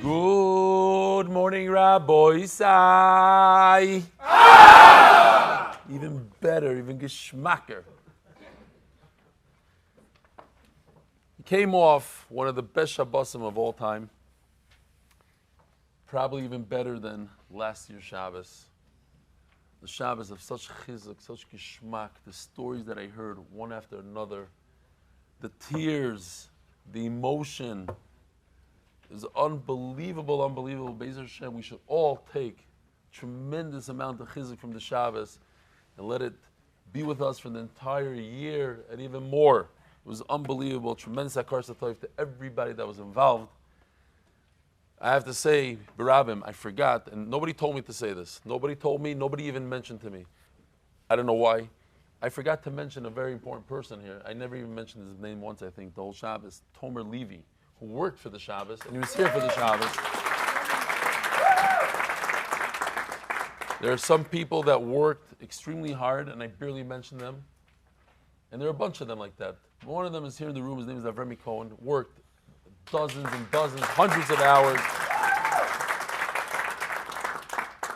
Good morning, Rabbi Sai. Even better, even geschmacker. He came off one of the best Shabbosim of all time. Probably even better than last year's Shabbos. The Shabbos of such chizuk, such geschmack, the stories that I heard one after another, the tears, the emotion. It was unbelievable. Be'ez Hashem, we should all take tremendous amount of chizuk from the Shabbos and let it be with us for the entire year and even more. It was unbelievable. Tremendous akar satayv to everybody that was involved. I have to say, Barabim, I forgot, and nobody told me to say this. Nobody told me, nobody even mentioned to me. I don't know why. I forgot to mention a very important person here. I never even mentioned his name once, I think, the whole Shabbos. Tomer Levy, who worked for the Shabbos, and he was here for the Shabbos. There are some people that worked extremely hard, and I barely mentioned them. And there are a bunch of them like that. One of them is here in the room. His name is Cohn. Worked dozens and dozens, hundreds of hours.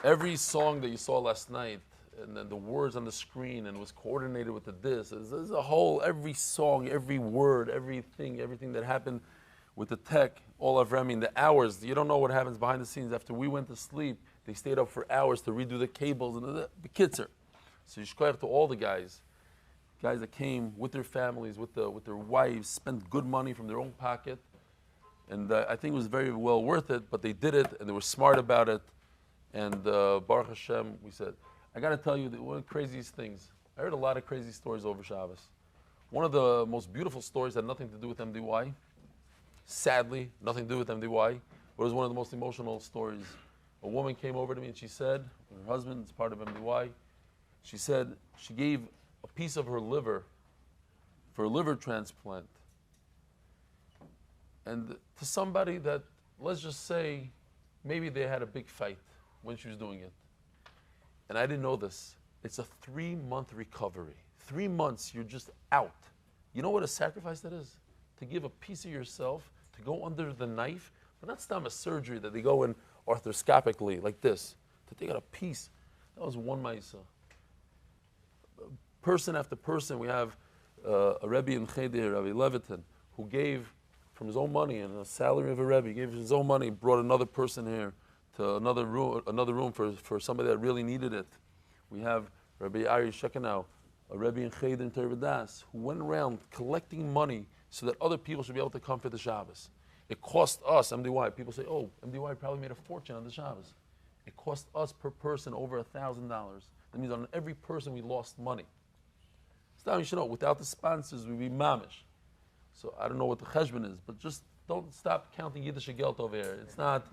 Every song that you saw last night, and then the words on the screen, and was coordinated with the this. There's a whole, every song, every word, everything that happened with the tech, all of Remy, the hours. You don't know what happens behind the scenes. After we went to sleep, they stayed up for hours to redo the cables and the kitzer. So yishkoyach to all the guys that came with their families, with their wives, spent good money from their own pocket. And I think it was very well worth it, but they did it, and they were smart about it. And Baruch Hashem, we said, I got to tell you that one of the craziest things, I heard a lot of crazy stories over Shabbos. One of the most beautiful stories had nothing to do with MDY. Sadly, nothing to do with MDY, but it was one of the most emotional stories. A woman came over to me and she said, her husband is part of MDY, she said she gave a piece of her liver for a liver transplant. And to somebody that, let's just say, maybe they had a big fight when she was doing it. And I didn't know this. It's a 3-month recovery. 3 months, you're just out. You know what a sacrifice that is? To give a piece of yourself, to go under the knife, but not stop a surgery that they go in arthroscopically, like this, to take out a piece. That was one ma'isa. Person after person, we have a Rebbe in Cheder, Rabbi Levitin, who gave from his own money and a salary of a Rebbe, he gave his own money, brought another person here to another room for somebody that really needed it. We have Rabbi Ari Shekinau, a Rebbe in Cheder in Tervadas, who went around collecting money so that other people should be able to come for the Shabbos. It cost us, MDY, people say, oh, MDY probably made a fortune on the Shabbos. It cost us per person over $1,000. That means on every person we lost money. So now you should know, without the sponsors, we'd be mamish. So I don't know what the cheshbon is, but just don't stop counting Yiddish geld over here. It's not,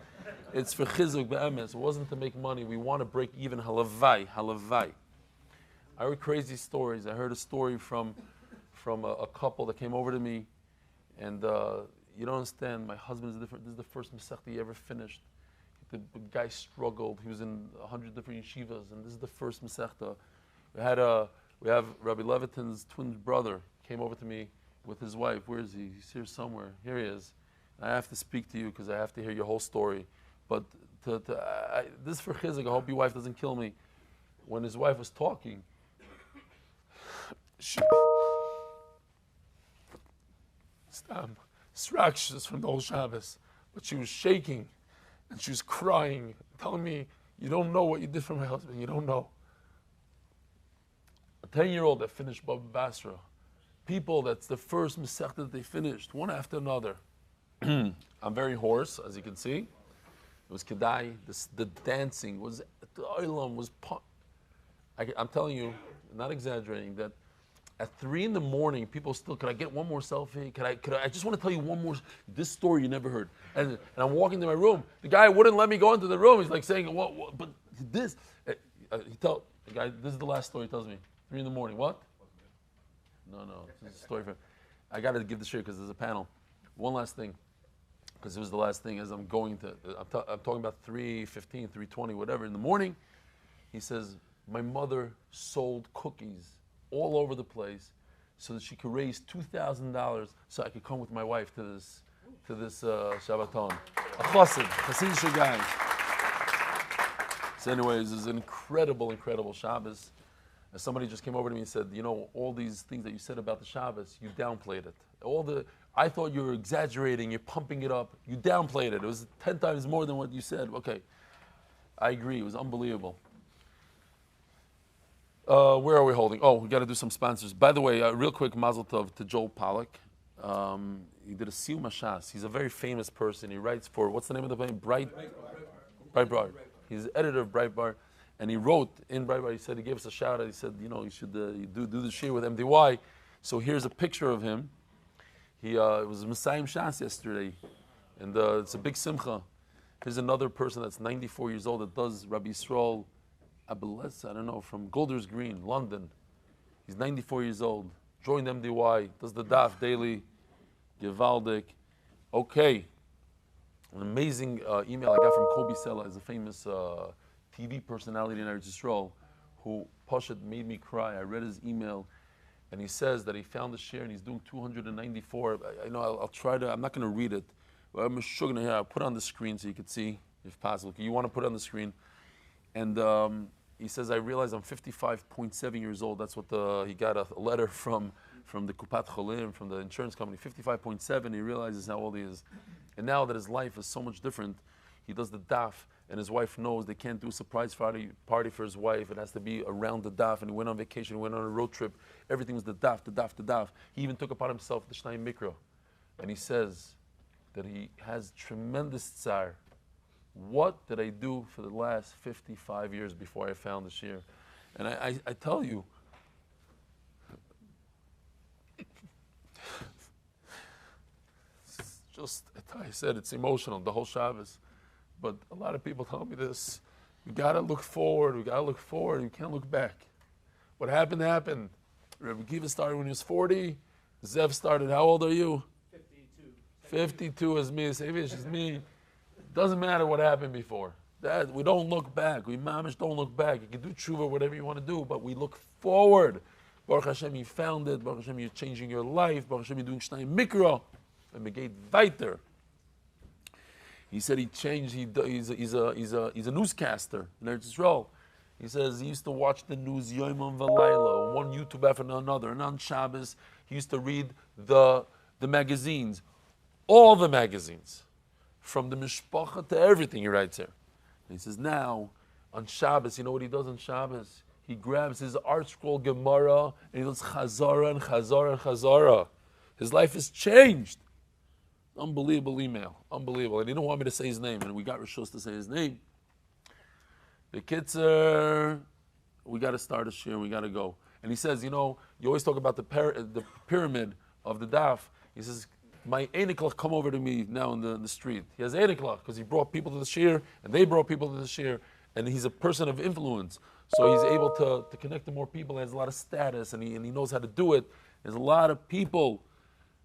it's for chizuk be'emes. It wasn't to make money. We want to break even halavai. I heard crazy stories. I heard a story from a couple that came over to me, and you don't understand, my husband is different. This is the first Masechta he ever finished. The guy struggled. He was in 100 different yeshivas, and this is the first Masechta. We have Rabbi Levitin's twin brother came over to me with his wife. Where is he? He's here somewhere. Here he is. I have to speak to you because I have to hear your whole story. But this is for chizuk. I hope your wife doesn't kill me. When his wife was talking, she structures from the whole Shabbos, but she was shaking and she was crying, telling me, you don't know what you did for my husband. You don't know. A 10-year-old that finished Baba Basra, people that's the first Masechta that they finished, one after another. I'm very hoarse, as you can see. It was Kedai. The dancing was, the Olam was. I'm telling you, not exaggerating, that at 3 a.m, people still, could I get one more selfie? I just want to tell you one more, this story you never heard. And I'm walking to my room. The guy wouldn't let me go into the room. He's like saying, what but this. He told the guy, this is the last story he tells me. 3 a.m, what? No, this is a story for him. I got to give the share because there's a panel. One last thing, because it was the last thing as I'm going to, I'm talking about 3:15, 3:20, whatever, in the morning. He says, my mother sold cookies all over the place so that she could raise $2,000 so I could come with my wife to to this Shabbaton. A Hasidic guy. So anyways, it's an incredible, incredible Shabbos. And somebody just came over to me and said, you know, all these things that you said about the Shabbos, you downplayed it. I thought you were exaggerating, you're pumping it up. You downplayed it. It was 10 times more than what you said. Okay, I agree. It was unbelievable. Where are we holding? Oh, we got to do some sponsors. By the way, real quick, Mazel Tov to Joel Pollack. He did a Siyum Hashas. He's a very famous person. He writes for, what's the name of the plane? Breitbart. He's the editor of Breitbart. And he wrote in Breitbart, he said, he gave us a shout out. He said, you know, you should do the shir with MDY. So here's a picture of him. It was Messiah Shas yesterday. And it's a big simcha. Here's another person that's 94 years old that does Rabbi Yisrael Abelez, I don't know, from Golders Green, London. He's 94 years old. Joined MDY, does the daf daily. Gevaldik. Okay. An amazing email I got from Kobe Sela, is a famous TV personality in Eretz Yisrael, who Pashat made me cry. I read his email, and he says that he found the share and he's doing 294. I know I'll try to. I'm not going to read it. But I'm sure going to. I'll put it on the screen so you can see if possible. You want to put it on the screen, and he says I realize I'm 55.7 years old. That's what he got a letter from the Kupat Cholim, from the insurance company. 55.7. He realizes how old he is, and now that his life is so much different, he does the daf. And his wife knows they can't do a surprise party for his wife. It has to be around the daf. And he went on vacation, he went on a road trip. Everything was the daf, the daf, the daf. He even took upon himself the Shnai Mikra. And he says that he has tremendous tsar. What did I do for the last 55 years before I found the shir? And I tell you, it's just, I said it's emotional, the whole Shabbos. But a lot of people tell me this. We got to look forward. We got to look forward. You can't look back. What happened, happened. Rabbi Kiva started when he was 40. Zev started, how old are you? 52 is me. Sevish is me. Doesn't matter what happened before. We don't look back. We mamish don't look back. You can do tshuva, whatever you want to do, but we look forward. Baruch Hashem, you found it. Baruch Hashem, you're changing your life. Baruch Hashem, you're doing Shnai Mikra. And Megate Weiter. He said he changed. He's a newscaster in Eretz Yisrael. He says he used to watch the news Yom V'Layla, one YouTube after another, and on Shabbos he used to read the magazines, all the magazines, from the Mishpacha to everything. He writes here. And he says now on Shabbos, you know what he does on Shabbos? He grabs his art scroll Gemara and he does Chazara and Chazara and Chazara. His life has changed. Unbelievable email. Unbelievable. And he didn't want me to say his name, and we got Rishos to say his name. The Kitzer, we got to start a shir, we got to go. And he says, you know, you always talk about the pyramid of the daf. He says, my Einiklach come over to me now in the street. He has Einiklach because he brought people to the shir, and they brought people to the shir, and he's a person of influence. So he's able to connect to more people. He has a lot of status, and he knows how to do it. There's a lot of people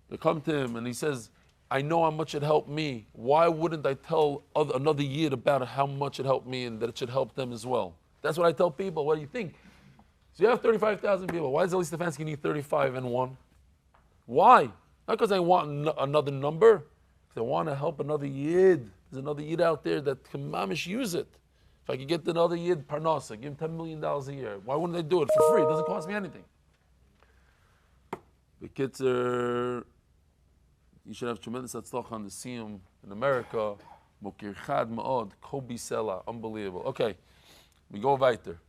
that come to him, and he says, I know how much it helped me. Why wouldn't I tell another yid about how much it helped me and that it should help them as well? That's what I tell people. What do you think? So you have 35,000 people. Why does Eli Stefansky need 35 and 1? Why? Not because I want another number. Because I want to help another yid. There's another yid out there that can mamish use it. If I could get another yid parnasa, give him $10 million a year. Why wouldn't I do it for free? It doesn't cost me anything. The kids are... You should have tremendous atzlach on the Siyum in America. Mokir Chad Ma'od, Kobe Sela, unbelievable. Okay, we go weiter.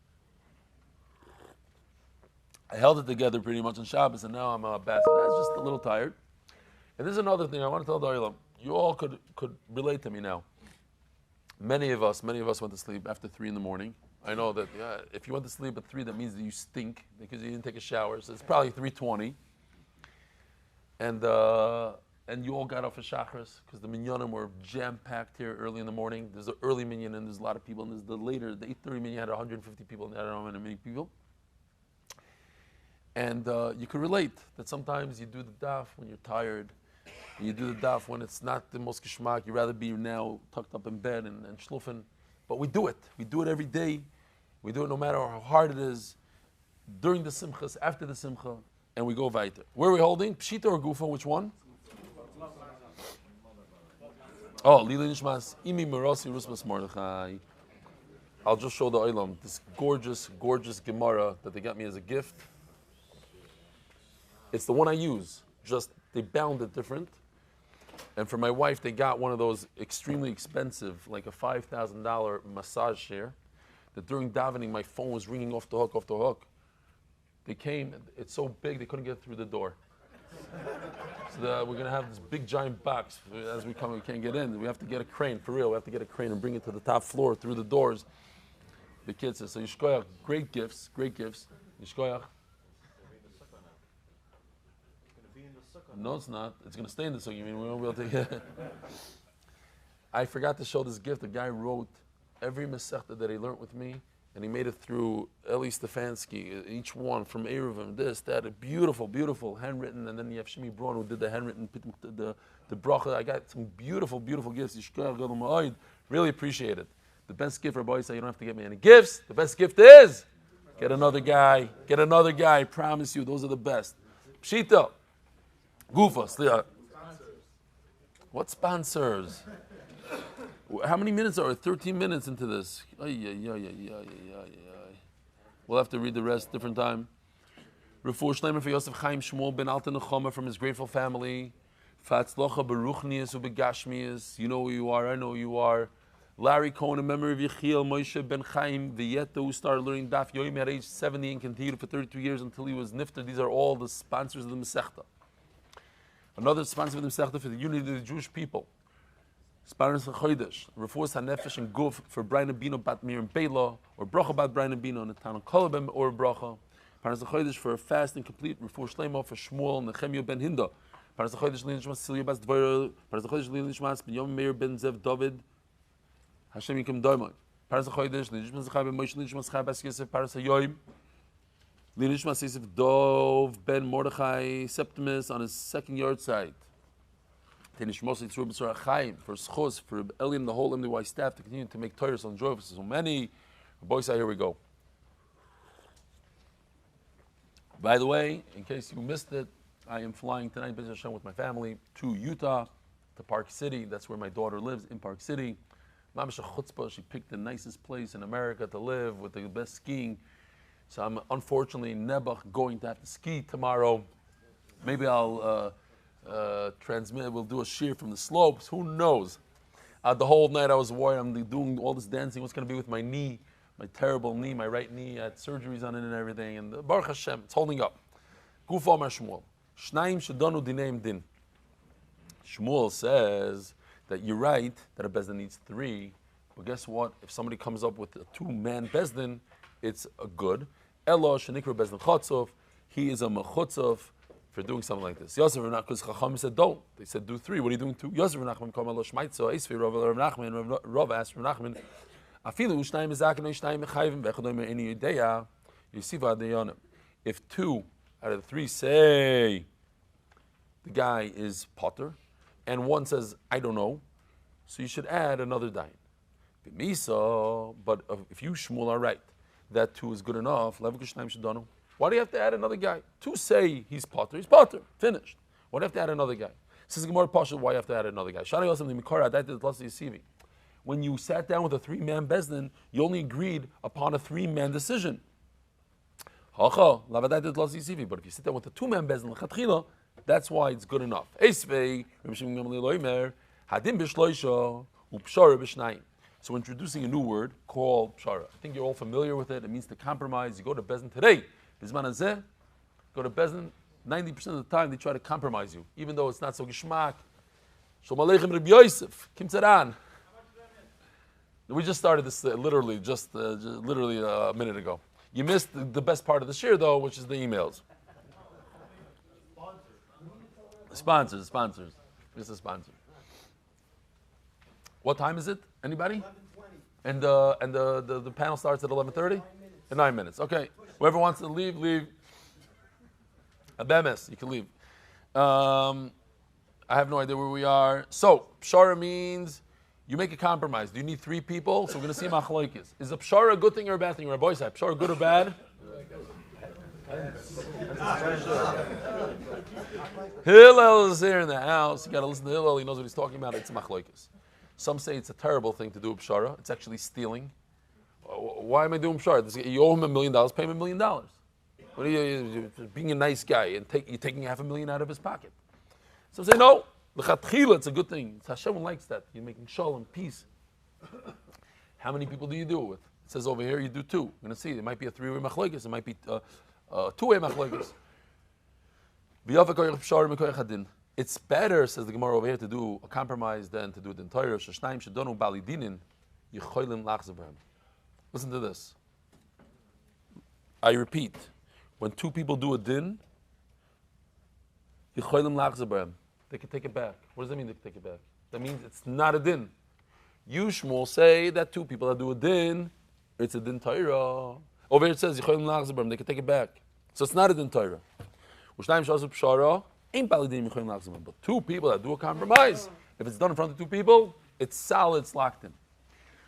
I held it together pretty much on Shabbos, and now I'm a bastard. I was just a little tired. And this is another thing I want to tell the Olam. You all could relate to me now. Many of us went to sleep after 3 in the morning. I know that if you went to sleep at 3, that means that you stink because you didn't take a shower. So it's probably 3:20. And you all got off of Shachris because the minyanim were jam-packed here early in the morning. There's the early minyan and there's a lot of people. And there's the 8:30 minyan had 150 people and I don't know how many people. And you could relate that sometimes you do the daf when you're tired. And you do the daf when it's not the most geschmack. You'd rather be now tucked up in bed and shlufen. But we do it. We do it every day. We do it no matter how hard it is. During the simchas, after the simcha, and we go weiter. Where are we holding? Pshita or Gufa? Which one? Oh, Lili Nishmas, Imi Merosi Rusmas Mordechai. I'll just show the Olam this gorgeous, gorgeous Gemara that they got me as a gift. It's the one I use, just they bound it different. And for my wife, they got one of those extremely expensive, like a $5,000 massage chair, that during davening, my phone was ringing off the hook. They came, it's so big, they couldn't get through the door. So we're going to have this big giant box. As we come, we can't get in. We have to get a crane, for real. We have to get a crane and bring it to the top floor through the doors. The kids said, so Yishkoyach, great gifts. Yishkoyach. No, it's not. It's going to stay in the sukkah. You mean we won't be able to take it? I forgot to show this gift. The guy wrote every Masechta that he learned with me, and he made it through Eli Stefansky, each one from Eruvim, this, that, a beautiful, beautiful handwritten, and then you have Shimi Braun who did the handwritten, the bracha. I got some beautiful, beautiful gifts. Really appreciate it. The best gift for boys, you don't have to get me any gifts. The best gift is get another guy. I promise you, those are the best. Pshita. Gufa, Slia. What sponsors? How many minutes are 13 minutes into this? We'll have to read the rest different time. Refuah Shelaima for Yosef Chaim Shmuel Ben Alte Nechama from his grateful family. Fatzlocha Berухnיות ובגשמיות. You know who you are, I know who you are. Larry Cohn, in memory of Yechiel Moshe Ben Chaim, the Yetta who started learning Daf Yomi at age 70 and continued for 32 years until he was nifter. These are all the sponsors of the Masechta. Another sponsor of the Masechta for the unity of the Jewish people. Sponsor Chodesh, Refuat hanefesh and guf for Breina Bina bat Miriam baila, or bracha bat Breina Bina Netanel Kalev or bracha. Sponsor Chodesh for a fast and complete Refuah Shelaima for Shmuel Nechemia ben Hinda. Sponsor Chodesh nishmas Silya bas Dvora. Sponsor Chodesh nishmas ben Yom ben Zev David. Hashem yikom doimai. Sponsor Chodesh nishmas Chai ben Moshe nishmas Chai bas Yosef. Sponsor Yoim. Nishmas Yosef Dov ben Mordechai Septimus on his second yard site. For schos, for Eli and the whole MDY staff to continue to make Torahs on joy for so many. Boys, here we go. By the way, in case you missed it, I am flying tonight with my family to Utah, to Park City. That's where my daughter lives, in Park City. Mamisha Chutzpah, she picked the nicest place in America to live with the best skiing. So I'm unfortunately never going to have to ski tomorrow. Maybe I'll transmit, we'll do a shear from the slopes, who knows. The whole night I was worried, I'm doing all this dancing, what's going to be with my knee, my terrible knee, my right knee, I had surgeries on it and everything, and Baruch Hashem, it's holding up. Gufa Amar Shmuel, Shnaim Shadanu Dineim Din. Shmuel says that you're right, that a bezdin needs 3, but guess what, if somebody comes up with a 2-man bezdin, it's a good. Elo Shanikra Bezdin Chatzov, he is a mechutzov for doing something like this. Yosef Renach, because Chacham said don't. They said do 3. What are you doing 2? Yosef Renachman come Allah Shmaitzo, Esfi Rav Nachman, Rav asked Renachman, Afilu Ushnayim Zakin Ushnayim Chayvim Bechadom Any Ideya, Yisiva Deyonim. If 2 out of the 3 say the guy is Potter, and 1 says I don't know, so you should add another dayan. But if you Shmuel are right, that 2 is good enough. Why do you have to add another guy? 2 say he's Potter, finished. Why do you have to add another guy? Says Gemara Pasha, why you have to add another guy? When you sat down with a 3-man bezdin, you only agreed upon a 3-man decision. But if you sit down with a 2-man bezdin, that's why it's good enough. So introducing a new word called pshara. I think you're all familiar with it. It means to compromise. You go to bezdin today. Go to bezdin. 90% of the time they try to compromise you, even though it's not so gishmak. Shalom Aleichem Rabbi Yosef. Kim Tzaran. We just started this literally a minute ago. You missed the best part of the shir though, which is the emails. Sponsors. Just a sponsor. What time is it? Anybody? 11:20. And the panel starts at 11:30? In 9 minutes. Okay. Whoever wants to leave. Abemes, you can leave. I have no idea where we are. So, pshara means you make a compromise. Do you need 3 people? So we're going to see machlokes. Is a pshara a good thing or a bad thing? Rabbi said, pshara good or bad? Hillel is here in the house. You got to listen to Hillel. He knows what he's talking about. It's machlokes. Some say it's a terrible thing to do a pshara. It's actually stealing. Why am I doing pshara? You owe him $1 million, pay him $1 million. What are you being a nice guy and you're taking $500,000 out of his pocket? Some say no. L'chatchila, it's a good thing. Hashem likes that. You're making shalom, peace. How many people do you do it with? It says over here you do 2. We're going to see. It might be a 3-way machlokes. It might be a 2-way machlokes. It's better, says the Gemara over here, to do a compromise than to do it in Torah. Listen to this. I repeat. When 2 people do a din, they can take it back. What does that mean, they can take it back? That means it's not a din. You, Shmuel, say that 2 people that do a din, it's a din Torah. Over here it says, they can take it back. So it's not a din Torah. But 2 people that do a compromise, if it's done in front of 2 people, it's solid, it's locked in.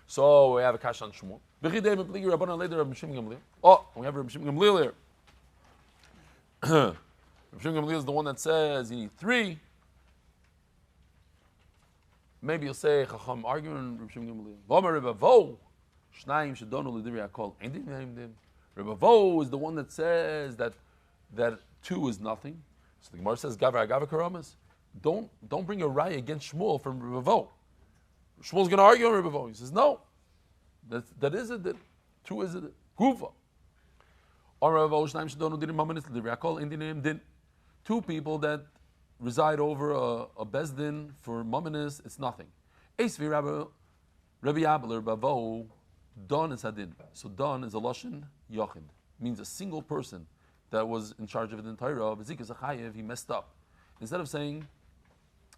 So we have a kash on Shmuel. Oh, we have Rabbi Shimon Gamliel here. Rabbi Shimon Gamliel is the one that says you need 3. Maybe you'll say Chacham arguing Rabbi Shimon Gamliel. Rabbi Vo is the one that says that 2 is nothing. So the Gemara says Gavar Agavar Karamas. Don't bring a raya against Shmuel from Rabbi Vo. Shmuel's going to argue on Rabbi Vo. He says no. That is it. 2 is it. Gufa. 2 people that reside over a bezdin for mamanis, it's nothing. Rabbi Abel, Bavo, Don is hadin. So Don is a lashon yochid, means a single person that was in charge of the entire of Ezekiel Zachayev. He messed up. Instead of saying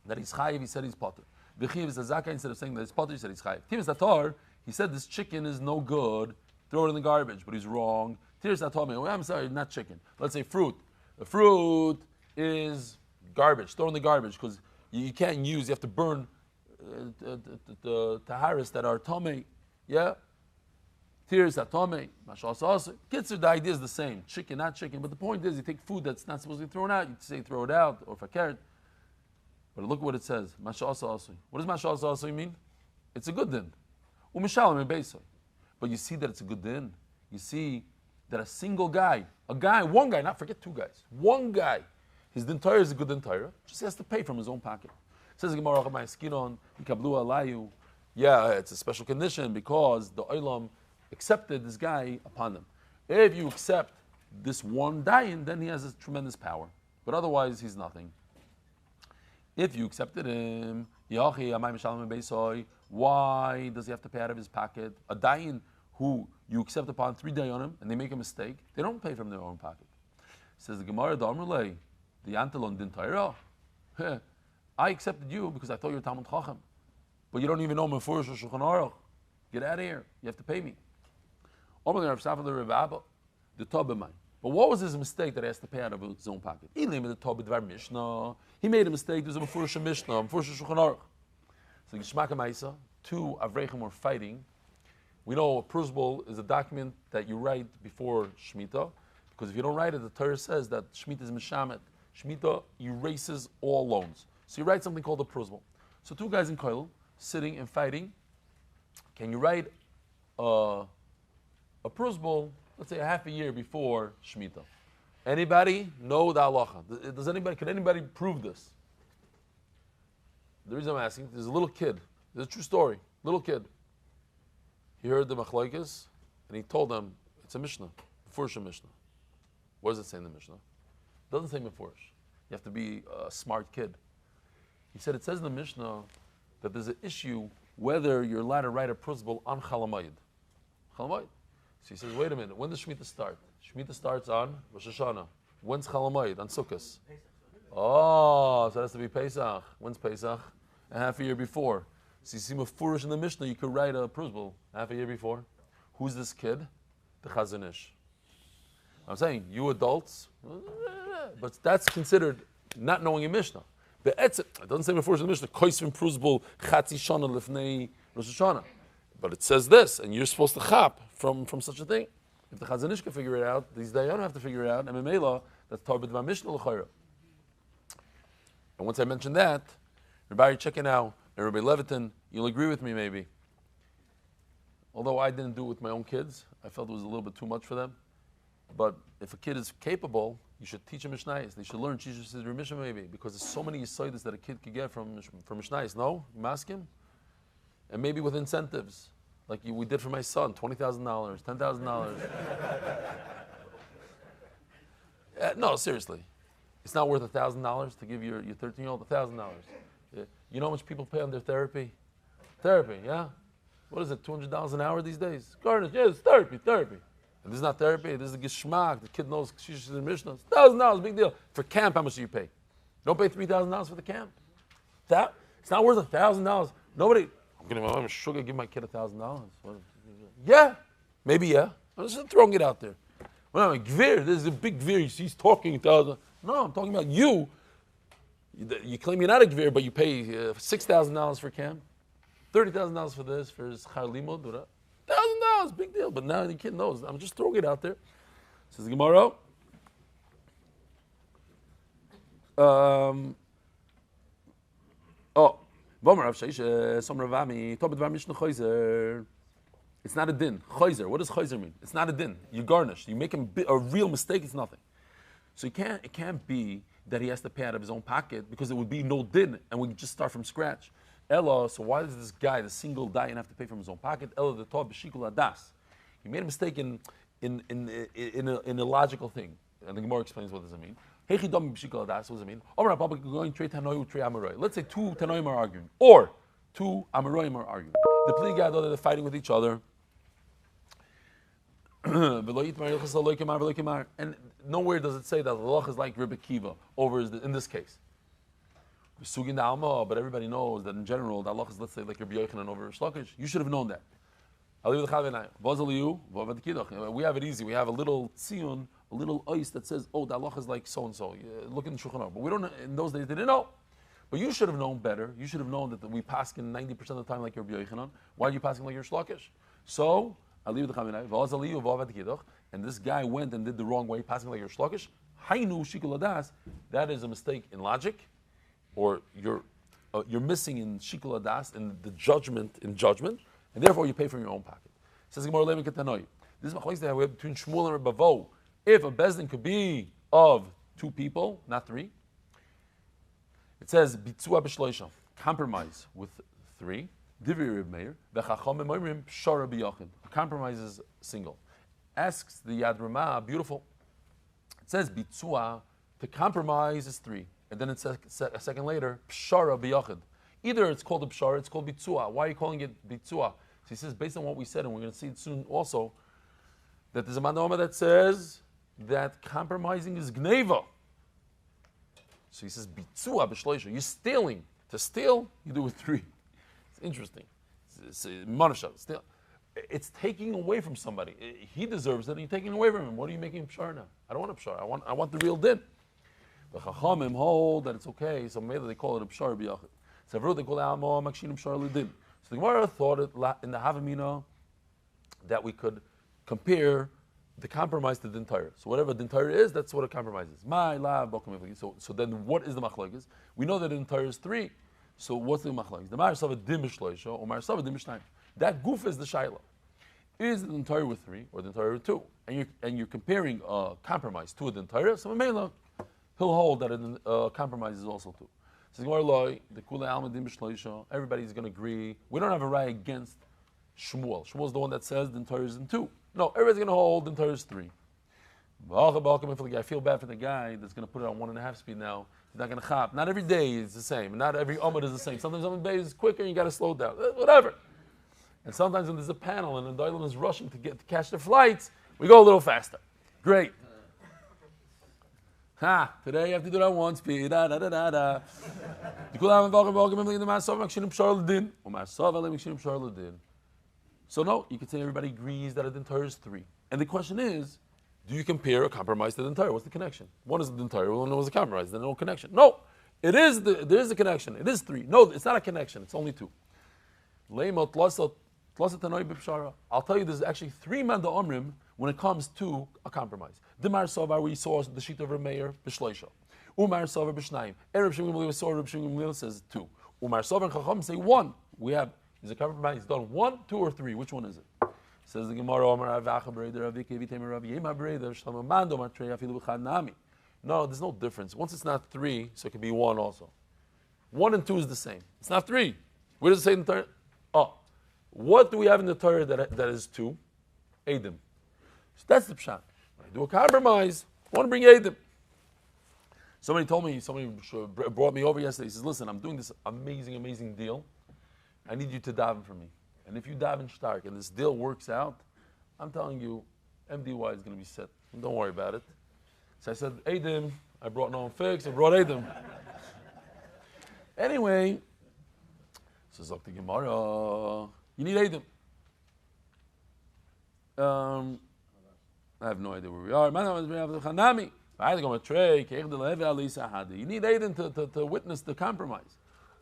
that he's chayev, he said he's potter. V'chiv is a zakai. Instead of saying that he's potter, he said he's chayev. Tiris Tatar, he said this chicken is no good. Throw it in the garbage, but he's wrong. Tiris Tatar, I'm sorry, not chicken. Let's say fruit. The fruit is garbage. Throw in the garbage because you can't use. You have to burn the taharis that are tome. Yeah. Tears atome, mashal. Kitzur, the idea is the same. Chicken, not chicken. But the point is, you take food that's not supposed to be thrown out. You say throw it out or fakert. But look at what it says. Mashal. What does mashal mean? It's a good din. Umishalim beisa. But you see that it's a good din. You see that a single guy, one guy, not forget 2 guys, one guy, his din Torah is a good din Torah. Just has to pay from his own pocket. It says Gemara Skinon, Ikablu Alayu. Yeah, it's a special condition because the Olam accepted this guy upon them. If you accept this one dayan, then he has a tremendous power. But otherwise, he's nothing. If you accepted him, why does he have to pay out of his pocket? A dayan who you accept upon 3 dayanim and they make a mistake, they don't pay from their own pocket. Says the Gemara, the Antelon din Torah. I accepted you because I thought you were Talmud Chacham. But you don't even know Mefurish or Shulchan Aruch. Get out of here. You have to pay me. But what was his mistake that he has to pay out of his own pocket? He made a mistake. There's a Mefurish Mishnah, Mefurish Shulchan Aruch. So Geshmak HaMaisa, 2 Avrechim were fighting. We know a prusbul is a document that you write before Shemitah, because if you don't write it, the Torah says that Shemitah is Mishamet. Shemitah erases all loans. So you write something called a prusbul. So 2 guys in Koil, sitting and fighting. Can you write a prusbul, let's say a half a year before Shemitah? Anybody know the halacha? Can anybody prove this? The reason I'm asking, there's a little kid. There's a true story. Little kid. He heard the machlokes, and he told them, it's a Mishnah, Mefurish Mishnah. What does it say in the Mishnah? It doesn't say Mefurish. You have to be a smart kid. He said, it says in the Mishnah that there's an issue whether you're allowed to write a prusbul on Chalamayid. Chalamayid. So he says, wait a minute, when does Shemitah start? Shemitah starts on Rosh Hashanah. When's Chalamayid? On Sukkot. Oh, so it has to be Pesach. When's Pesach? A half a year before. So you see Mefurish in the Mishnah, you could write a prusbul half a year before. Who's this kid? The Chazon Ish. I'm saying, you adults, but that's considered not knowing a Mishnah. It doesn't say Mefurish in the Mishnah, Koisvim prusbul Chatzi Shana Lifnei Rosh Hashanah. But it says this, and you're supposed to chap from such a thing. If the Chazon Ish can figure it out, these Dayanim have to figure it out, and Memela, that's Tarbid Mishnah L'chayra. And once I mentioned that, everybody checking out, and Rabbi Levitin, You'll agree with me maybe. Although I didn't do it with my own kids, I felt it was a little bit too much for them. But if a kid is capable, you should teach him Mishnayos. They should learn Jesus' remission maybe, because there's so many yisoides that a kid could get from Mishnayos. No? You ask him? And maybe with incentives, like we did for my son, $20,000, $10,000. No, seriously. It's not worth $1,000 to give your 13-year-old $1,000. You know how much people pay on their therapy? Therapy, yeah? What is it, $200 an hour these days? Garnish, yes, therapy. And this is not therapy, this is a geschmack. The kid knows she's in Mishnah. $1,000, big deal. For camp, how much do you pay? You don't pay $3,000 for the camp. It's not worth $1,000. Nobody, I'm sure I give my kid $1,000. Yeah, maybe yeah. I'm just throwing it out there. Well, I'm a gvir, this is a big gvir, he's talking $1,000. No, I'm talking about you. You claim you're not a gvir, but you pay $6,000 for camp. $30,000 for this, for his sheleyma, $1,000, big deal. But now the kid knows. I'm just throwing it out there. Says the Gemara. It's not a din. Chayzer. What does chayzer mean? It's not a din. You garnish. You make a real mistake. It's nothing. So it can't be that he has to pay out of his own pocket, because it would be no din, and we just start from scratch. Ella, so why does this guy, the single dayan, have to pay from his own pocket? Ella, the Torah b'shikul adas. He made a mistake in a logical thing, and the Gemara explains what does it mean. Hechidam b'shikul adas. What does it mean? Let's say two tanoim are arguing, or two amaroim are arguing. The plea guy, they're fighting with each other. And nowhere does it say that the halach is like Rebbe Kiva over in this case. But everybody knows that in general, the halach is, let's say, like Rabbi Yochanan over Shlokish. You should have known that. We have it easy. We have a little tziyun, a little ice that says, oh, the halach is like so-and-so. Look in the Shulchan Aruch. But we don't, in those days, they didn't know. But you should have known better. You should have known that we paskin 90% of the time like Rabbi Yochanan. Why are you paskin like your Shlokish? So, and this guy went and did the wrong way, passing like your shlokish. That is a mistake in logic, or you're missing in shikul adas, in the judgment, and therefore you pay from your own pocket. Says this is machlokes that we have between Shmuel and Bavo. If a bezdin could be of two people, not three, it says bitzua b'shloisha, compromise with three. A compromise is single. Asks the Yad Ramah, beautiful. It says bitzua, to compromise is three. And then it says a second later, pshara biyachid. Either it's called a pshara, it's called bitzua. Why are you calling it bitzua? So he says, based on what we said, and we're going to see it soon also, that there's a manoma that says that compromising is gneva. So he says bitzua b'shloisha. You're stealing. To steal, you do it with three. It's interesting. It's taking away from somebody. He deserves it, and you're taking away from him. What are you making pshar now? I don't want a pshar. I want the real din. The chachamim hold that it's okay, so maybe they call it a pshar b'yachid. So they call it almo makshin pshar l'din. So the Gemara thought in the Havamina that we could compare the compromise to din Torah. So whatever din Torah is, that's what a compromise is. So then what is the machlokes? We know that din Torah is three. So what's the machlokes? The Marisava dim b'shloisha or Marisava dim b'shnayim. That goof is the shaila. Is the Torah with three or the Torah with two? And you're comparing a compromise to a Torah. So Mela, he'll hold that a compromise is also two. So the kula alma dim b'shloisha. Everybody's going to agree. We don't have a right against Shmuel. Shmuel's the one that says the Torah is in two. No, everybody's going to hold the Torah is three. I feel bad for the guy that's going to put it on 1.5 speed now. He's not going to chop. Not every day is the same. And not every Amud is the same. Sometimes Amud Beis is quicker and you got to slow down. Whatever. And sometimes when there's a panel and the Dailam is rushing to catch their flights, we go a little faster. Great. Today you have to do that 1 speed. So no, you can say everybody agrees that a din Torah is three. And the question is, do you compare a compromise to the din Torah? What's the connection? One is the din Torah, one was a compromise, then no connection. No, there is a connection. It is three. No, it's not a connection. It's only two. I'll tell you, there's actually three manda omrim when it comes to a compromise. Dimar Sovar, we saw the sheet of Meir, B'shleisha. Umar Sovar, B'shnayim. Ereb Shimon we saw Reb Shimon says two. Umar Sovar and Chacham say one. We have He's a compromise. He's done 1, 2, or 3. Which one is it? Says the Gemara. No, there's no difference. Once it's not 3, so it can be 1 also. 1 and 2 is the same. It's not 3. Where does it say in the Torah? Oh, what do we have in the Torah that is 2? Eidim. So that's the pshat. I do a compromise. I want to bring Eidim. Somebody brought me over yesterday. He says, listen, I'm doing this amazing deal. I need you to daven for me. And if you daven stark and this deal works out, I'm telling you, MDY is going to be set. Don't worry about it. So I said, Eidim. I brought no fix. I brought Eidim. Anyway, says Dr. Gemara, you need Eidim. I have no idea where we are. You need Eidim to witness the compromise.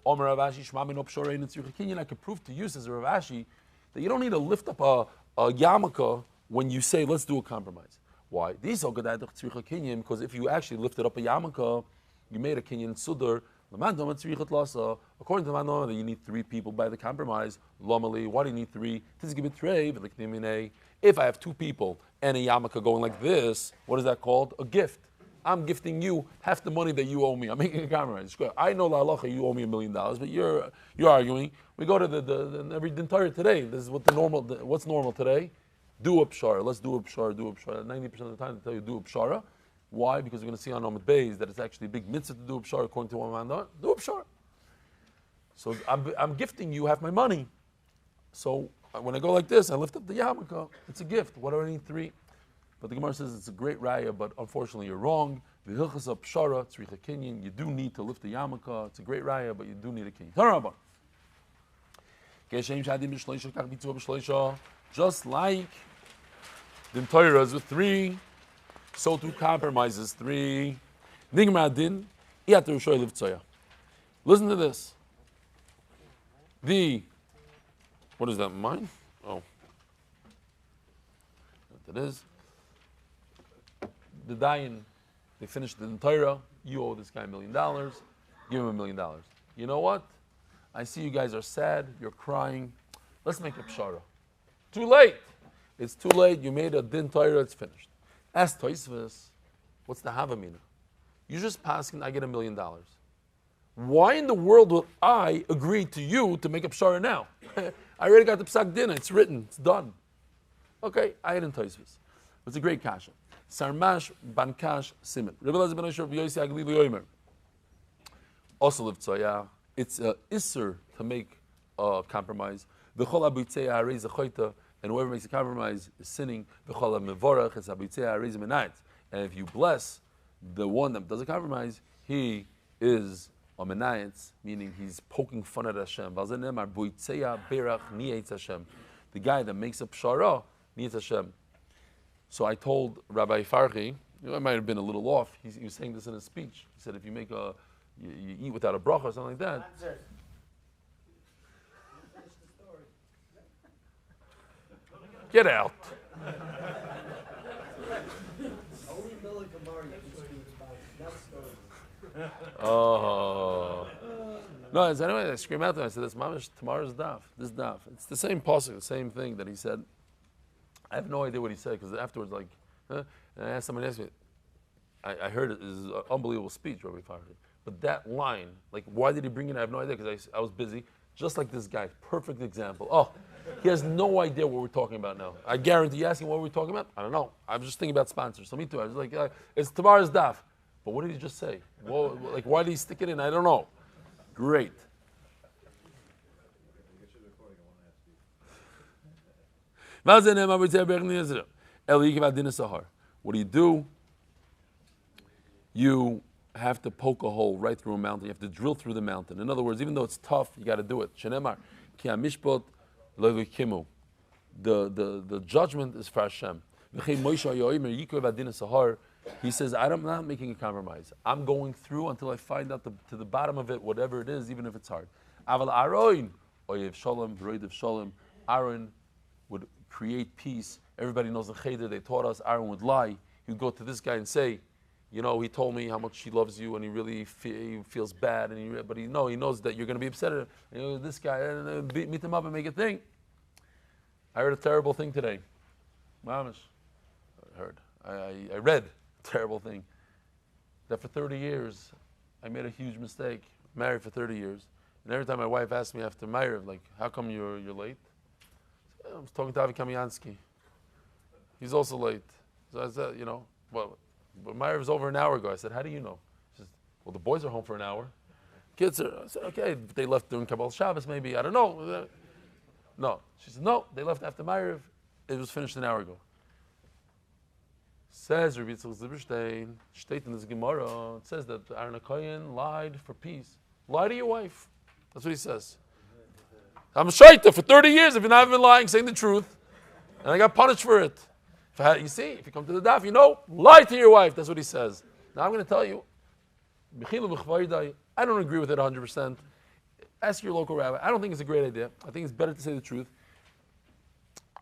I could prove to you, says Rav Ashi, that you don't need to lift up a yarmulke when you say, let's do a compromise. Why? Because if you actually lifted up a yarmulke, you made a kinyan sudar. According to the Manor, you need 3 people by the compromise. Lomali, why do you need 3? If I have 2 people and a yarmulke going like this, what is that called? A gift. I'm gifting you half the money that you owe me. I'm making a compromise. I know la halacha, you owe me $1 million, but you're arguing. We go to the every entire today. This is what what's normal today. Do a pshara. Let's do a pshara. 90% of the time they tell you do a pshara. Why? Because we're going to see on Amud Beis that it's actually a big mitzvah to do a pshara according to one man. Do a pshara. So I'm gifting you half my money. So when I go like this, I lift up the yarmulke. It's a gift. What do I need 3? But the Gemara says it's a great raya, but unfortunately you're wrong. V'hilchas pshara tzricha kinyan. You do need to lift the yarmulke. It's a great raya, but you do need a kinyan. Just like the Torah is with 3, so too compromises 3. Listen to this. What is that, mine? Oh. That is. The Dayan, they finished the Torah. You owe this guy $1 million. Give him $1 million. You know what? I see you guys are sad. You're crying. Let's make a pshara. Too late. It's too late. You made a din Torah. It's finished. Ask Tosfos, what's the Havamina? You just pass and I get $1 million. Why in the world would I agree to you to make a pshara now? I already got the psak din. It's written. It's done. Okay, I had in Tosfos. It's a great kasha. Sarmash bankash simen. Also lived soya. It's a isser to make a compromise. And whoever makes a compromise is sinning. And if you bless the one that does a compromise, he is a menayetz, meaning he's poking fun at Hashem. The guy that makes a pshara needs Hashem. So I told Rabbi Farchi, I might have been a little off. He was saying this in his speech. He said, if you make you eat without a bracha or something like that. Get out. Oh. No, anyway, I scream out to him. I said, that's mamish tomorrow's daf. This daf. It's the same pasuk, the same thing that he said. I have no idea what he said, because afterwards, and I asked somebody else, I heard it is an unbelievable speech, Rabbi Farhi. But that line, why did he bring it? I have no idea, because I was busy. Just like this guy, perfect example. Oh, he has no idea what we're talking about now. I guarantee you asking what we're talking about? I don't know. I was just thinking about sponsors. So me too. I was like, it's tomorrow's daf. But what did he just say? Well, why did he stick it in? I don't know. Great. What do you do? You have to poke a hole right through a mountain. You have to drill through the mountain. In other words, even though it's tough, you got to do it. The judgment is for Hashem. He says, I'm not making a compromise. I'm going through until I find out to the bottom of it, whatever it is, even if it's hard. Aaron would create peace. Everybody knows the cheder. They taught us Aaron would lie. He'd go to this guy and say, he told me how much he loves you, and he really he feels bad, but he knows that you're going to be upset at him. This guy, meet him up and make a thing. I heard a terrible thing today. Mamish. I read a terrible thing. That for 30 years, I made a huge mistake. Married for 30 years. And every time my wife asked me after Miriam, like, how come you're late? I was talking to Avi Kamiansky. He's also late. So I said, but Miriam was over an hour ago. I said, how do you know? She said, well, the boys are home for an hour. Kids are, I said, okay, they left during Kabbalah Shabbos maybe, I don't know. No. She said, no, they left after Miriam. It was finished an hour ago. Says Rabbi Yitzchak Zilberstein, state in this Gemara, it says that Aaron HaKohen lied for peace. Lie to your wife. That's what he says. I'm a shaita for 30 years if you're not even lying, saying the truth. And I got punished for it. You see, if you come to the daf, lie to your wife. That's what he says. Now I'm going to tell you, I don't agree with it 100%. Ask your local rabbi. I don't think it's a great idea. I think it's better to say the truth.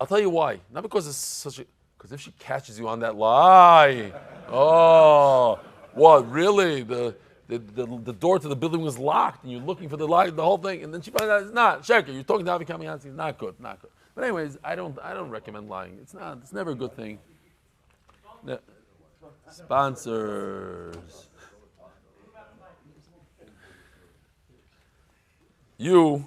I'll tell you why. Not because it's such a... Because if she catches you on that lie, oh, what, really? The door to the building was locked, and you're looking for the whole thing, and then she finds out it's not. Sheker, you're talking to Avi Kamiansky. Not good. But anyways, I don't recommend lying. It's never a good thing. No. Sponsors. You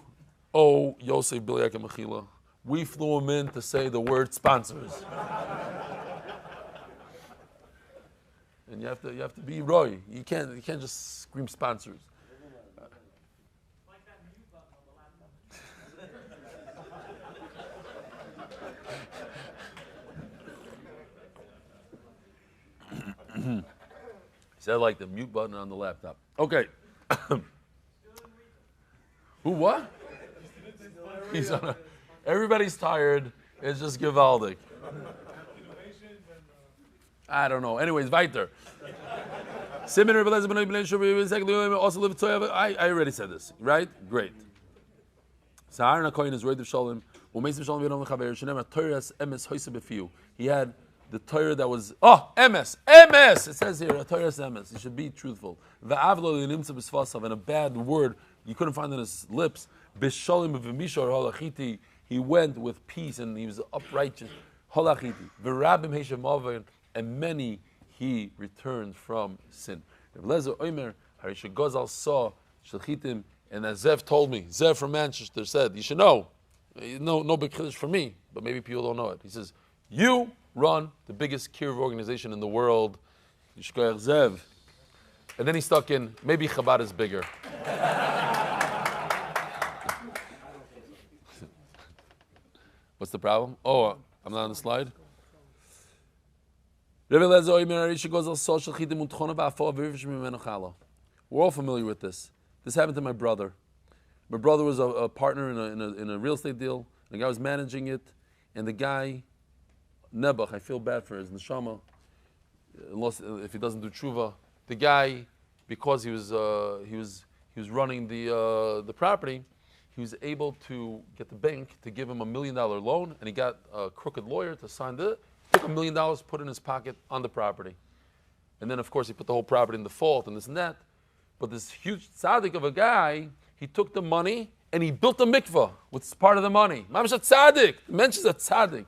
owe Yosef Biliak and Mechila. We flew him in to say the word sponsors. And you have to be Roy. You can't just scream sponsors. He said like the mute button on the laptop. Okay. Who what? He's on a... Everybody's tired. It's just Givaldic. I don't know. Anyways, weiter. I already said this, right? Great. Aaron HaKohen is Roid of Shalom. He had the Torah that was emes. It says here, a Torah is emes. You should be truthful. And a bad word you couldn't find on his lips. He went with peace and he was upright. And many he returned from sin. And as Zev told me, Zev from Manchester said, you should know, no big chiddush for me, but maybe people don't know it. He says, you run the biggest kiruv organization in the world, Yishkoyach Zev. And then he stuck in, maybe Chabad is bigger. What's the problem? Oh, I'm not on the slide. We're all familiar with this. This happened to my brother. My brother was a partner in a real estate deal. The guy was managing it, and the guy, Nebuch, I feel bad for his neshama, if he doesn't do tshuva. The guy, because he was running the property, he was able to get the bank to give him $1 million loan, and he got a crooked lawyer to sign it. Took $1 million, put it in his pocket on the property. And then, of course, he put the whole property in default and this and that. But this huge tzaddik of a guy, he took the money and he built a mikvah with part of the money. Mamish a tzaddik. It mentions a tzaddik.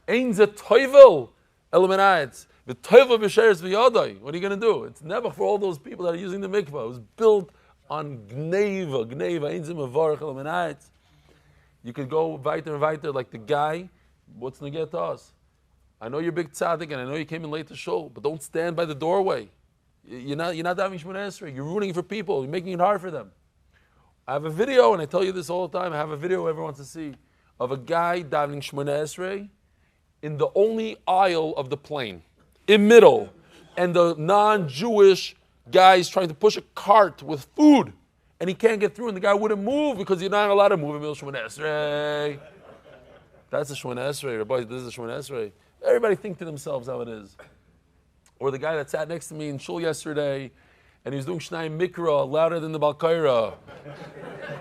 Ein ze toivel eliminates. The toivel b'sheres v'yodai. What are you going to do? It's never for all those people that are using the mikvah. It was built on gneva. Ein ze mevarach eliminates. You could go weiter and weiter like the guy. What's going to get to us? I know you're a big tzaddik, and I know you came in late to shul, but don't stand by the doorway. You're not having Shmoneh Esrei. You're rooting for people. You're making it hard for them. I have a video, and I tell you this all the time. I have a video everyone wants to see of a guy davening Shmoneh Esrei in the only aisle of the plane, in middle, and the non-Jewish guy is trying to push a cart with food, and he can't get through, and the guy wouldn't move because you're not allowed to move in the middle of Shmoneh Esrei. That's a Shmoneh Esrei. Boy, this is a Shmoneh Esrei. Everybody think to themselves how it is. Or the guy that sat next to me in shul yesterday, and he was doing Shnai Mikra louder than the Balkaira.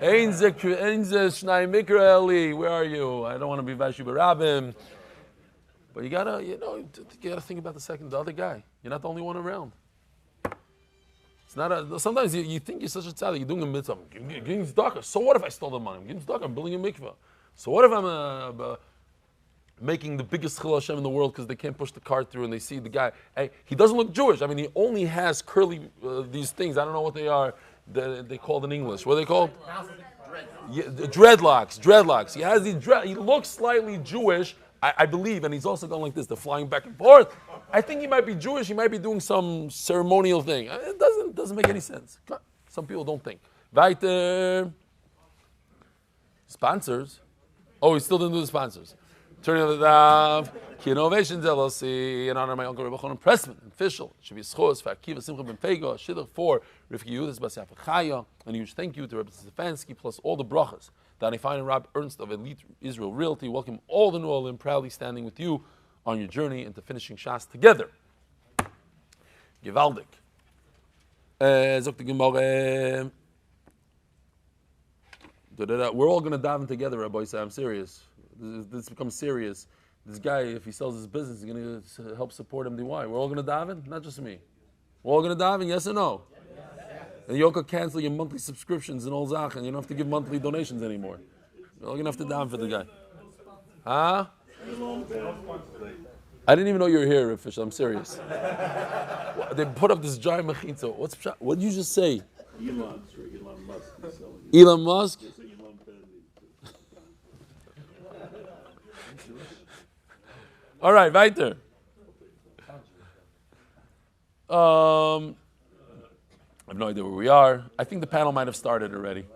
Ein ze Shnai Mikra Eli, where are you? I don't want to be Vashi Barabim. But you gotta think about the other guy. You're not the only one around. It's not sometimes you think you're such a tzaddik, you're doing a mitzvah. I'm giving tzedakah. So what if I stole the money? I'm giving tzedakah. I'm building a mikveh. So what if I'm making the biggest chil Hashem in the world because they can't push the cart through and they see the guy? Hey, he doesn't look Jewish. I mean, he only has curly these things. I don't know what they are. They called in English. What are they called? Yeah, dreadlocks. He has these he looks slightly Jewish, I believe, and he's also going like this. They're flying back and forth. I think he might be Jewish. He might be doing some ceremonial thing. It doesn't make any sense. Some people don't think. Weiter. Sponsors. Oh, he still didn't do the sponsors. Turning on the Daf. Ki Innovations LLC, in honor of my uncle Rabbi Cohn Pressman, official. Should be schos for Akiva Simcha Ben Fego, Shidduch for Refuat Bas Yafet Chaya, and a huge thank you to Rabbi Stefansky plus all the brachas that I find in Rab Ernst of Elite Israel Realty. Welcome all the New Olim, proudly standing with you on your journey into finishing Shas together. Gewaldig. Zok the Gemara. We're all going to daven together, Rabbi Yisrael. I'm serious. This becomes serious. This guy, if he sells his business, he's going to help support MDY. We're all going to daven? Not just me. We're all going to daven, yes or no? Yes. And you can cancel your monthly subscriptions and all Zach, and you don't have to give monthly donations anymore. You're all going to have to daven for the guy. Huh? I didn't even know you were here, official. I'm serious. They put up this giant machitza. What did you just say? Elon Musk. Elon Musk? All right, weiter. I have no idea where we are. I think the panel might have started already.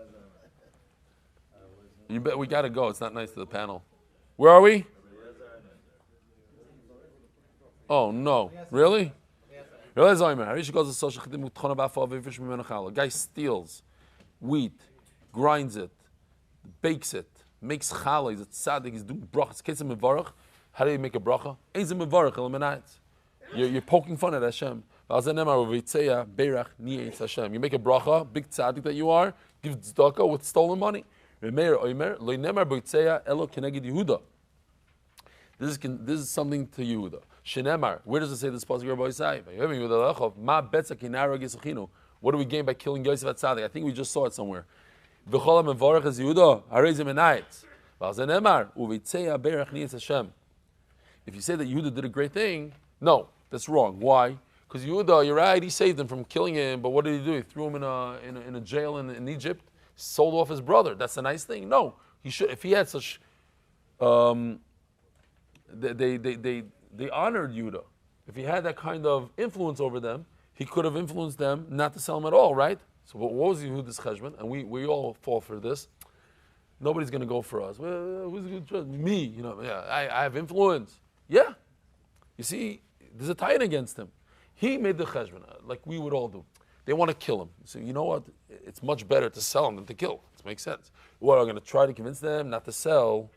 You bet we got to go. It's not nice to the panel. Where are we? Oh, no. Really? A guy steals wheat, grinds it, bakes it, makes challah. He's a tzaddik. He's doing bracha. How do you make a bracha? You're poking fun at Hashem. You make a bracha, big tzaddik that you are, give tzedakah with stolen money. This is something to Yehuda. Shenemar, where does it say this pasuk? What do we gain by killing Yosef at tzaddik? I think we just saw it somewhere. If you say that Yehuda did a great thing, no, that's wrong. Why? Because Yehuda, you're right, he saved him from killing him, but what did he do? He threw him in a jail in Egypt, sold off his brother. That's a nice thing. No, he should. If he had such, they honored Yehuda. If he had that kind of influence over them, he could have influenced them not to sell him at all, right? So what was Yehuda's cheshbon? And we all fall for this. Nobody's going to go for us. Well, who's going to trust me? You know, yeah, I have influence. Yeah. You see, there's a tie-in against him. He made the cheshbon, like we would all do. They want to kill him. So you know what? It's much better to sell him than to kill. It makes sense. Well, I'm going to try to convince them not to sell,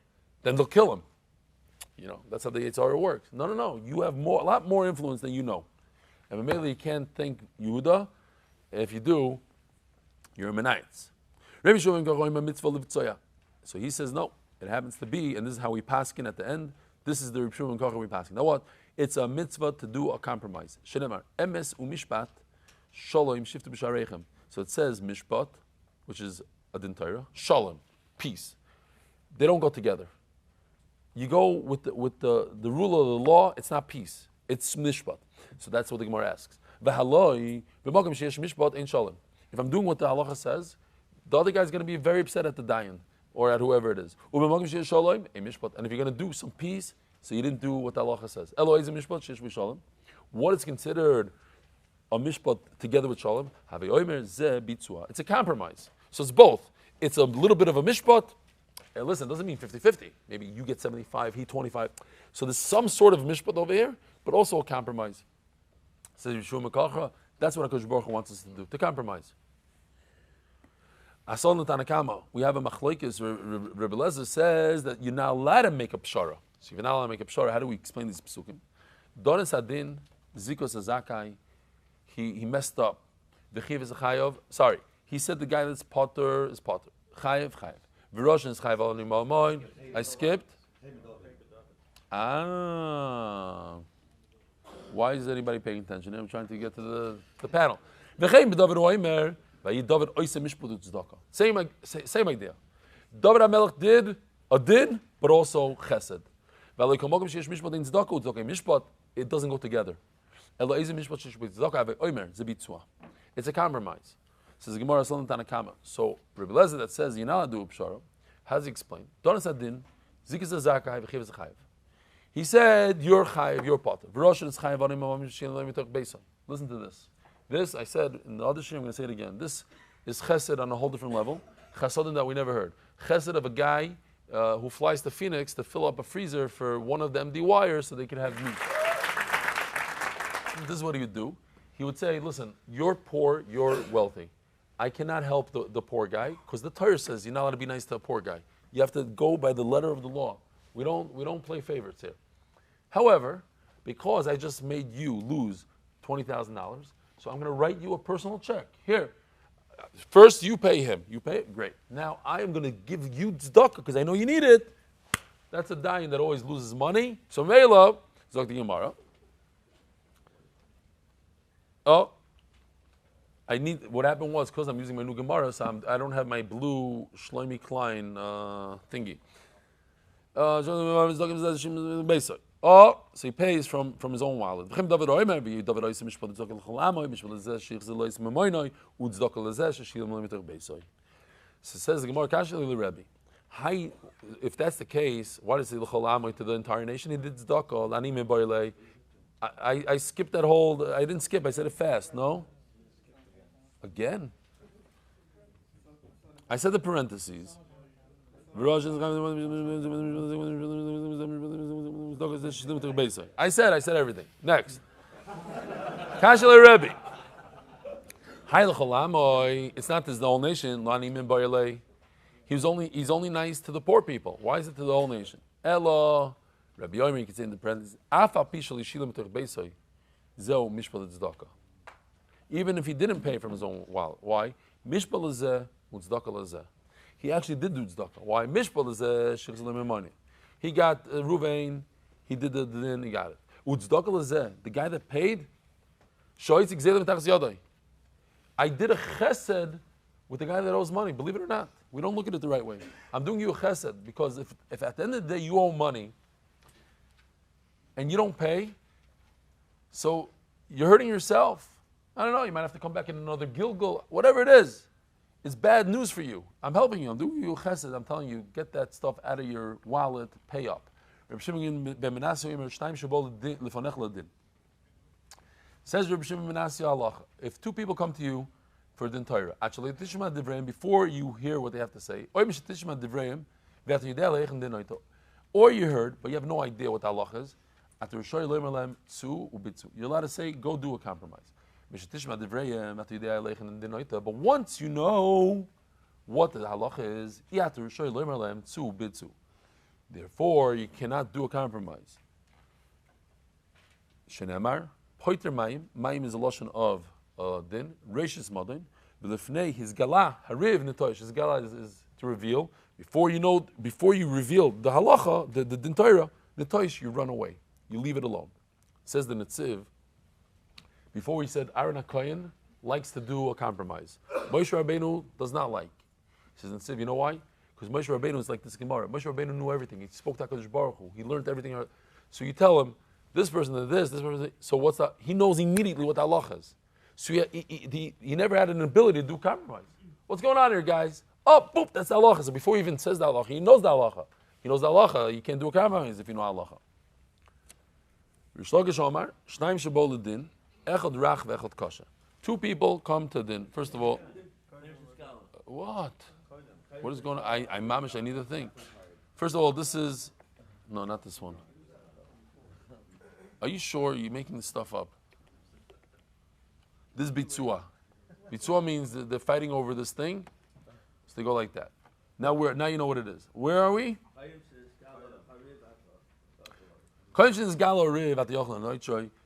then they'll kill him. You know, that's how the Yitzhara works. No. You have a lot more influence than you know. And immediately you can't thank Yehuda. If you do, you're a Menaites. So he says, no, it happens to be, and this is how we paskin at the end. This is the Reb Shimon Kochar we paskin. Now what? It's a mitzvah to do a compromise. Shenemar, emes umishpat, shalom shiftu b'shareichem. So it says mishpat, which is a din Torah, shalom, peace. They don't go together. You go with the rule of the law, it's not peace. It's mishpat. So that's what the Gemara asks. V'haloi, b'makom sheyesh mishpat ein shalom. If I'm doing what the halacha says, the other guy's going to be very upset at the dayan or at whoever it is. And if you're going to do some peace, so you didn't do what the halacha says. What is considered a mishpat together with shalom? It's a compromise. So it's both. It's a little bit of a mishpat. And listen, it doesn't mean 50-50. Maybe you get 75, he 25. So there's some sort of mishpat over here, but also a compromise. Says Yeshua Mekacha, that's what HaKadosh Baruch Hu wants us to do, to compromise. I saw in the Tanakama, we have a machlokes. Rebbe Lezer says that you're not allowed to make a pshara. So if you're not allowed to make a pshara, how do we explain these psukim? Doris Adin, Zikos Azakai, he messed up. V'chiv is a chayav. Sorry, he said the guy that's potter is potter. Chayav. V'roshin is chayav al nimal. I skipped. Why is anybody paying attention? I'm trying to get to the panel. V'chein b'David Oimer, v'yi David oise mishpat tzedakah. Same idea. David HaMelech did a din, but also chesed. V'alei kol mokum sheyesh mishpat in tzedakah u'tzedakah mishpat, it doesn't go together. Elo eze mishpat sheyesh b'tzedakah avei Oimer, ze bitzua. It's a compromise. Says the Gemara Salon Tanakama. So Rabbi Lezer that says you're not allowed to do pshara, how does he explain? Donas adin, zikis zakai v'chiv zachayev. He said you're chayev, you're potter. V'roshin is chayev anim mamim sheleyma mitok beison. Listen to this. This I said in the other shir. I'm going to say it again. This is chesed on a whole different level. Chesedim that we never heard. Chesed of a guy who flies to Phoenix to fill up a freezer for one of the MDYers so they can have meat. This is what he would do. He would say, listen, you're poor, you're wealthy. I cannot help the poor guy because the Torah says you're not allowed to be nice to a poor guy. You have to go by the letter of the law. We don't play favorites here. However, because I just made you lose $20,000, so I'm going to write you a personal check. Here, first you pay him. You pay it? Great. Now I am going to give you tzedakah because I know you need it. That's a dayan that always loses money. So Meila, Zok the Gemara. Oh, what happened was, because I'm using my new Gemara, so I don't have my blue Shlomi Klein thingy. Oh, so he pays from his own wallet. So says the Gemara, if that's the case, why does he to the entire nation? He did tzedakah. I skipped that whole, I didn't skip, I said it fast, no? Again? I said the parentheses. I said everything. Next. Kashel Rebbe. It's not this the whole nation. He's only nice to the poor people. Why is it to the whole nation? Elo. Rabbi Yomi, you can say in the parentheses, even if he didn't pay from his own wallet. Why? He actually did do tzedakah. Why? He got Ruvain, he did the din, he got it. The guy that paid, I did a chesed with the guy that owes money, believe it or not. We don't look at it the right way. I'm doing you a chesed because if at the end of the day you owe money, and you don't pay, so you're hurting yourself. I don't know, you might have to come back in another Gilgal, whatever it is. It's bad news for you. I'm helping you, I'm doing you a chesed, I'm telling you, get that stuff out of your wallet, pay up. Says Reb Shimon ben Allah, if two people come to you for din Torah, actually, before you hear what they have to say, or you heard, but you have no idea what the Allah is, you're allowed to say, go do a compromise. But once you know what the halacha is, therefore you cannot do a compromise. Shenemar, poiter mayim is a lotion of din, reishis madin, v'lefnei his gala, hariv netoish, his gala is to reveal. Before you reveal the halacha, the din Torah, netoish, you run away. You leave it alone. Says the Netziv, before we said Aaron HaKohen likes to do a compromise. Moshe Rabbeinu does not like. He says, Netziv, you know why? Because Moshe Rabbeinu is like this Gemara. Moshe Rabbeinu knew everything. He spoke to HaKadosh Baruch Hu. He learned everything. So you tell him, this person did this person did this. So what's that? He knows immediately what the halacha is. So he never had an ability to do compromise. What's going on here, guys? Oh, boop, that's the halacha. So before he even says the halacha, he knows the halacha. He knows the halacha. You can't do a compromise if you know halacha. Two people come to din. First of all, what? What is going on? I'm mamish, I need a thing. First of all, this is, no, not this one. Are you sure you're making this stuff up? This is bitzua. Bitzua means that they're fighting over this thing, so they go like that. Now you know what it is. Where are we?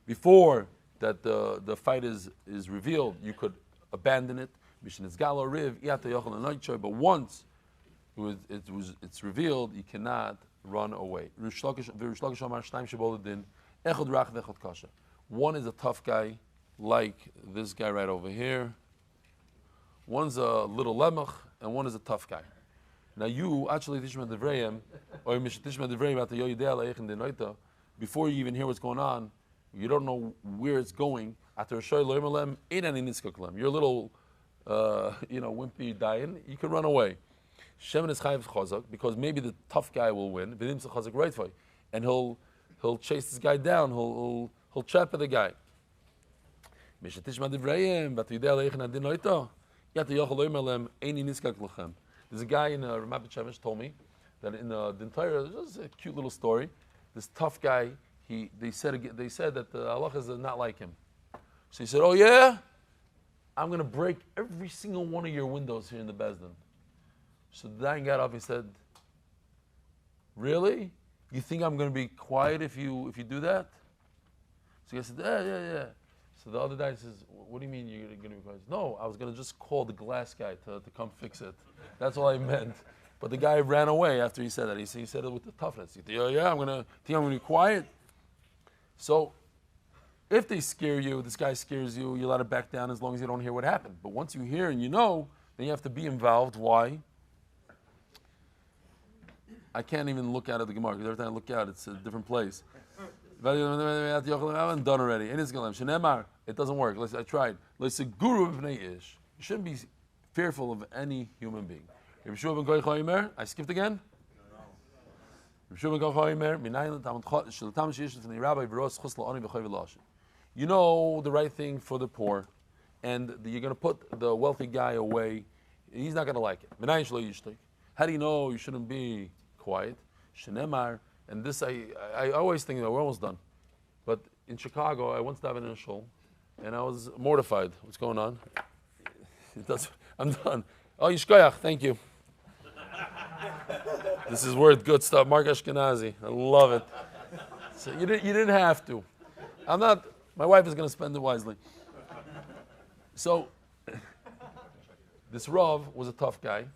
Before that the fight is revealed, you could abandon it. But once it's revealed, you cannot run away. One is a tough guy, like this guy right over here. One's a little lemach, and one is a tough guy. Now you actually tishma devrayim, or tishma devrayim at the yoyidei leichin denoita. Before you even hear what's going on, you don't know where it's going. After a shoy loymalem, ain't any niskaklem. You're a little, wimpy dying. You can run away. Shemen is chayiv chazak because maybe the tough guy will win. V'nim chazak Refuah, and he'll chase this guy down. He'll trap the guy. Mishatishma divrayim, but yidei leichin adinoita. There's a guy in Ramat B'Shemesh told me that in the entire, this is a cute little story. This tough guy, they said that the halachas is not like him. So he said, "Oh yeah, I'm going to break every single one of your windows here in the Bezdin." So the guy got up and said, "Really? You think I'm going to be quiet if you do that?" So he said, "Yeah." So the other guy says, "What do you mean you're going to be quiet?" No, I was going to just call the glass guy to come fix it. That's all I meant. But the guy ran away after he said that. He said it with the toughness. He said, I'm going to be quiet. So if they scare you, this guy scares you, you let it back down as long as you don't hear what happened. But once you hear and you know, then you have to be involved. Why? I can't even look out at the Gemara because every time I look out, it's a different place. I haven't done already. It doesn't work. I tried. You shouldn't be fearful of any human being. I skipped again. You know the right thing for the poor, and you're going to put the wealthy guy away. He's not going to like it. How do you know you shouldn't be quiet? And this, I always think that we're almost done. But in Chicago, I once davened in a shul, and I was mortified. What's going on? I'm done. Oh, Yishkoyach, thank you. This is worth good stuff. Mark Ashkenazi, I love it. So you didn't have to. My wife is going to spend it wisely. So, this Rav was a tough guy.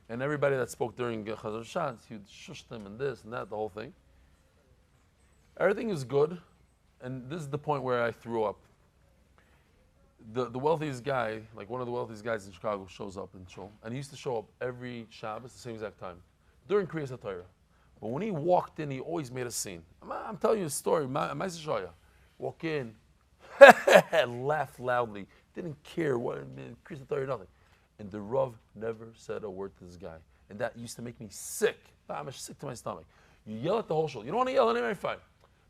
And everybody that spoke during Chazar Shas, he would shush them and this and that, the whole thing. Everything is good, and this is the point where I threw up. The wealthiest guy, like one of the wealthiest guys in Chicago, shows up in Shul, and he used to show up every Shabbos, the same exact time, during Kriyas HaTorah. But when he walked in, he always made a scene. I'm telling you a story. Walk in, laugh loudly, didn't care what Kriyas HaTorah, nothing. And the Rav never said a word to this guy. And that used to make me sick. I'm sick to my stomach. You yell at the whole show. You don't want to yell at anybody, fine.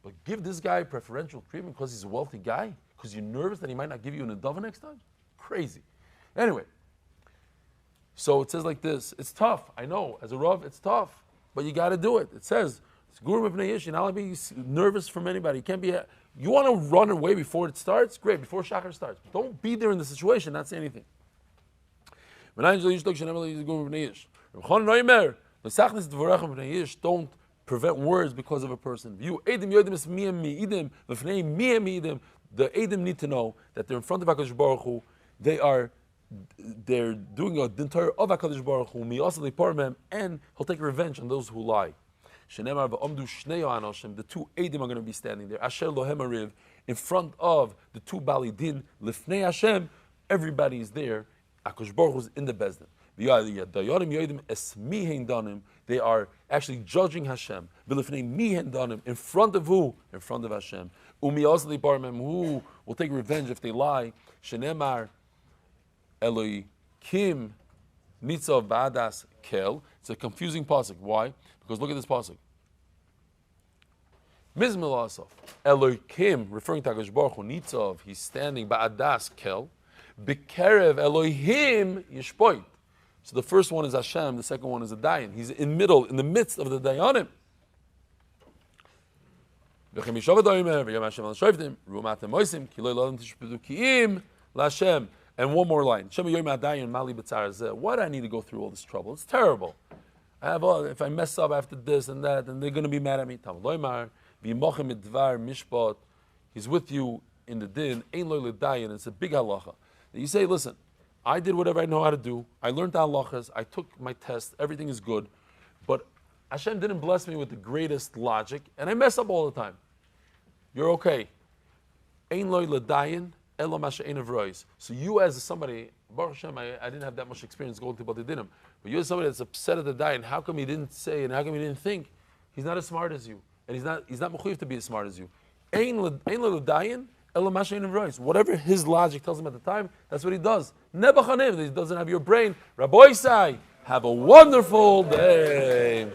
But give this guy preferential treatment because he's a wealthy guy? Because you're nervous that he might not give you an adava next time? Crazy. Anyway, so it says like this. It's tough. I know. As a Rav, it's tough. But you got to do it. It says, you're not allowed to be nervous from anybody. You can't be... You want to run away before it starts? Great, before Shachar starts. Don't be there in the situation, not say anything. Don't prevent words because of a person. The Edim need to know that they're in front of HaKadosh Baruch Hu. They're doing a dintar of HaKadosh Baruch Hu, and He'll take revenge on those who lie. The two Edim are going to be standing there. Asher lohem ariv, in front of the two Bali Din, lifnei Hashem, everybody is there. HaKadosh Baruch Hu is in the Bezdin. They are actually judging Hashem. In front of who? In front of Hashem. Who will take revenge if they lie? Shenemar Eloi Kim Nitzav Ba'adas Kel. It's a confusing pasuk. Why? Because look at this pasuk. Mizmel Asaf. Eloi Kim, referring to HaKadosh Baruch Hu, Nitzav, he's standing Ba'adas Kel. B'kerev Elohim Yishpoit. So the first one is Hashem, the second one is a Dayan. He's in the midst of the Dayanim. And one more line. Why do I need to go through all this trouble? It's terrible. If I mess up after this and that, and they're going to be mad at me. He's with you in the din. It's a big halacha. You say, listen, I did whatever I know how to do. I learned the halachas. I took my test. Everything is good. But Hashem didn't bless me with the greatest logic, and I mess up all the time. You're okay. Ein loy l'dayin. ela ma she'einav rois. So you as somebody, Baruch Hashem, I didn't have that much experience going to Bati Dinim, but you as somebody that's upset at the dying, how come he didn't say and how come he didn't think? He's not as smart as you, and he's not mechuyev to be as smart as you. Ein l'dayin ela ma she'einav rois. Whatever his logic tells him at the time, that's what he does. Nebuchadnezzar, he doesn't have your brain. Rabbi Isai, have a wonderful day.